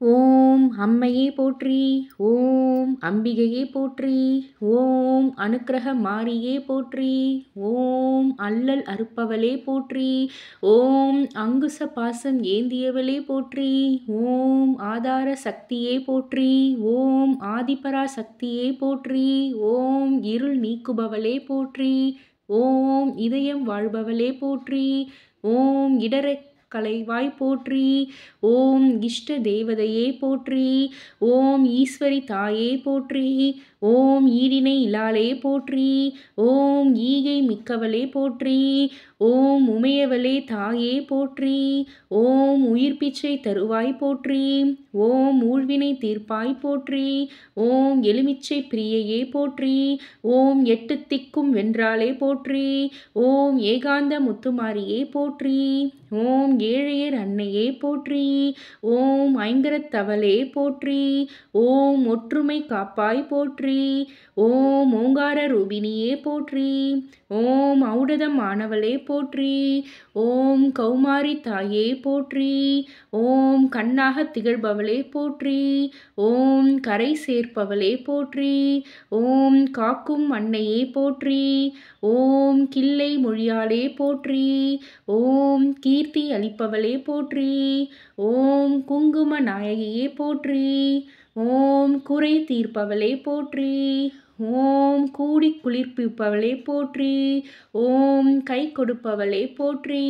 ஓம் அம்மையே போற்றி, ஓம் அம்பிகையே போற்றி, ஓம் அனுக்கிரக மாரியே போற்றி, ஓம் அல்லல் அறுப்பவளே போற்றி, ஓம் அங்குச பாசம் ஏந்தியவளே போற்றி, ஓம் ஆதார சக்தியே போற்றி, ஓம் ஆதிபரா சக்தியே போற்றி, ஓம் இருள் நீக்குபவளே போற்றி, ஓம் இதயம் வாழ்பவளே போற்றி, ஓம் இடரை கலைவாய் போற்றி, ஓம் இஷ்ட தேவதையே போற்றி, ஓம் ஈஸ்வரி தாயே போற்றி, ஓம் ஈடினை இலாளே போற்றி, ஓம் ஈகை மிக்கவளே போற்றி, ஓம் உமையவளே தாயே போற்றி, ஓம் உயிர் பிச்சை தருவாய் போற்றி, ஓம் ஊழ்வினை தீர்ப்பாய் போற்றி, ஓம் எலுமிச்சை பிரியையே போற்றி, ஓம் எட்டு திக்கும் வென்றாளே போற்றி, ஓம் ஏகாந்த முத்துமாரியே போற்றி, ஓம் ஏழையர் அன்னையே போற்றி, ஓம் ஐங்கரத்தவளே போற்றி, ஓம் ஒற்றுமை காப்பாய் போற்றி, ஓம் ஓங்கார ரூபிணியே போற்றி, ஓம் ஔடதம் ஆனவளே போற்றி, ஓம் கௌமாரி தாயே போற்றி, ஓம் கண்ணாக திகழ்பவளே போற்றி, ஓம் கரை சேர்ப்பவளே போற்றி, ஓம் காக்கும் அன்னையே போற்றி, ஓம் கிள்ளை மொழியாளே போற்றி, ஓம் கீர்த்தி அளிப்பவளே போற்றி, ஓம் குங்கும நாயகியே போற்றி, ஓம் குறை தீர்ப்பவளே போற்றி, ஓம் கூடி குளிர்ப்பிப்பவளே போற்றி, ஓம் கை கொடுப்பவளே போற்றி,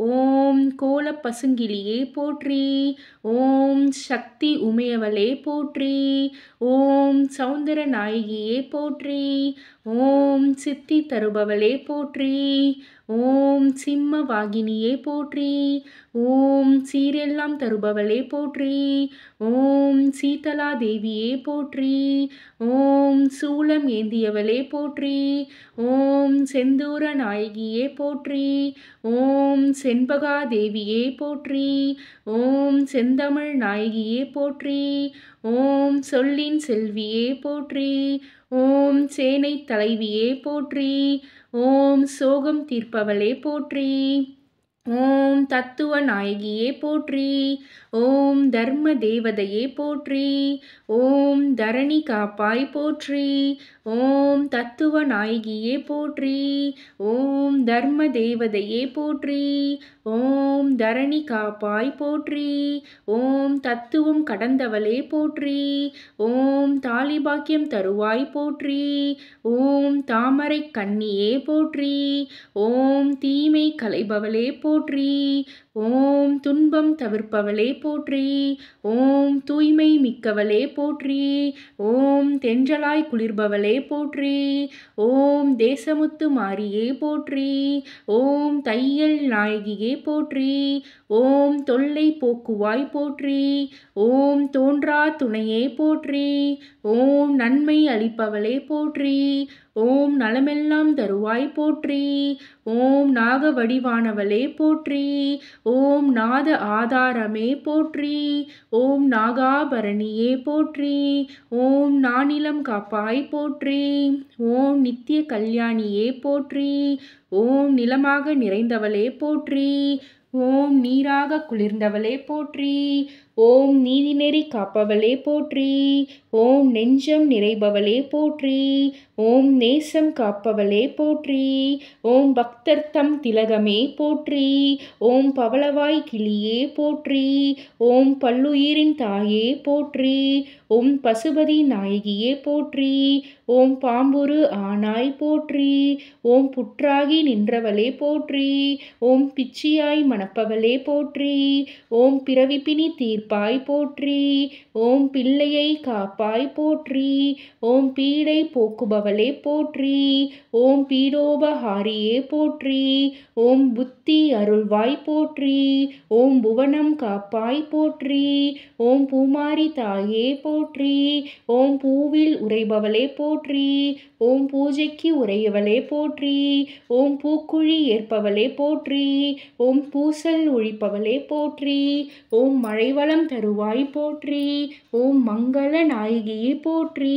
ஓம் கோல பசுங்கிளியே போற்றி, ஓம் சக்தி உமையவளே போற்றி, ஓம் சௌந்தர நாயகியே போற்றி, ஓம் சித்தி தருபவளே போற்றி, ஓம் சிம்ம வாகினியே போற்றி, ஓம் சீரெல்லாம் தருபவளே போற்றி, ஓம் சீதலா தேவியே போற்றி, ஓம் சூலம் ஏந்தியவளே போற்றி, ஓம் செந்தூர நாயகியே போற்றி, ஓம் செண்பகா தேவியே போற்றி, ஓம் செந்தமிழ் நாயகியே போற்றி, ஓம் சொல்லின் செல்வியே போற்றி, ஓம் சேனை தலைவியே போற்றி, ஓம் சோகம் தீர்ப்பவளே போற்றி, ஓம் தத்துவ நாயகியே போற்றி, ஓம் தர்ம தேவதையே போற்றி, ஓம் தரணி காப்பாய் போற்றி, ஓம் தத்துவ நாயகியே போற்றி, ஓம் தர்ம தேவதையே போற்றி, ஓம் தரணி காப்பாய் போற்றி, ஓம் தத்துவம் கடந்தவளே போற்றி, ஓம் தாலிபாக்கியம் தருவாய் போற்றி, ஓம் தாமரை கன்னியே போற்றி, ஓம் தீமை களைபவளே போற்றி, ஓம் துன்பம் தவிர்ப்பவளே போற்றி, ஓம் தூய்மை மிக்கவளே போற்றி, ஓம் தென்றலாய் குளிர்பவளே போற்றி, ஓம் தேசமுத்து மாரியே போற்றி, ஓம் தையல் நாயகியே போற்றி, ஓம் தொல்லை போக்குவாய் போற்றி, ஓம் தோன்றா துணையே போற்றி, ஓம் நன்மை அளிப்பவளே போற்றி, ஓம் நலமெல்லாம் தருவாய் போற்றி, ஓம் நாக வடிவானவளே போற்றி, ஓம் நாத ஆதாரமே போற்றி, ஓம் நாகாபரணியே போற்றி, ஓம் நானிலம் காப்பாய் போற்றி, ஓம் நித்திய கல்யாணியே போற்றி, ஓம் நிலமாக நிறைந்தவளே போற்றி, ஓம் நீராக குளிர்ந்தவளே போற்றி, ஓம் நீதிநெறி காப்பவளே போற்றி, ஓம் நெஞ்சம் நிறைபவளே போற்றி, ஓம் நேசம் காப்பவளே போற்றி, ஓம் பக்தர்த்தம் திலகமே போற்றி, ஓம் பவளவாய் கிளியே போற்றி, ஓம் பல்லுயிரின் தாயே போற்றி, ஓம் பசுபதி நாயகியே போற்றி, ஓம் பாம்புரு ஆனாய் போற்றி, ஓம் புற்றாகி நின்றவளே போற்றி, ஓம் பிச்சியாய் மணப்பவளே போற்றி, ஓம் பிறவிப்பினி தீர்ப்பாய் போற்றி, ஓம் பிள்ளையை காப்பாய் போற்றி, ஓம் பீடை போக்குபவளே போற்றி, ஓம் பீடோபஹாரியே போற்றி, ஓம் புத்தி அருள்வாய் போற்றி, ஓம் புவனம் காப்பாய் போற்றி, ஓம் பூமாரி தாயே போற்றி, ஓம் பூவில் உறைபவளே போற்றி, ஓம் பூஜைக்கு உறையவளே போற்றி, ஓம் பூக்குழி ஏற்பவளே போற்றி, ஓம் பூசல் ஒழிப்பவளே போற்றி, ஓம் மழைவளம் மங்களம் தருவாய் போற்றி. ஓம் மங்கள நாயகியே போற்றி.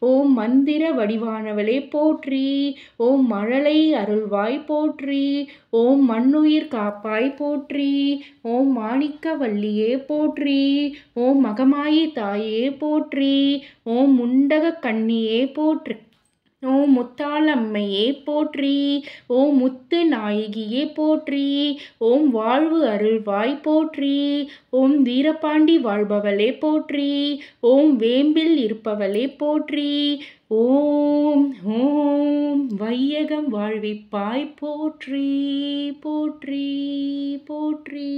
ஓம் மந்திர வடிவானவளே போற்றி. ஓம் மழலை அருள்வாய் போற்றி. ஓம் மண்ணுயிர் காப்பாய் போற்றி. ஓம் மாணிக்க வல்லியே போற்றி. ஓம் மகமாயி தாயே போற்றி. ஓம் முண்டக கண்ணியே போற்றி. ஓம் முத்தாளம்மையே போற்றி. ஓம் முத்து நாயகியே போற்றி. ஓம் வாழ்வு அருள்வாய் போற்றி. ஓம் வீரபாண்டி வாழ்பவளே போற்றி. ஓம் வேம்பில் இருப்பவளே போற்றி. ஓம் ஓம் வையகம் வாழ்விப்பாய் போற்றி போற்றி போற்றி.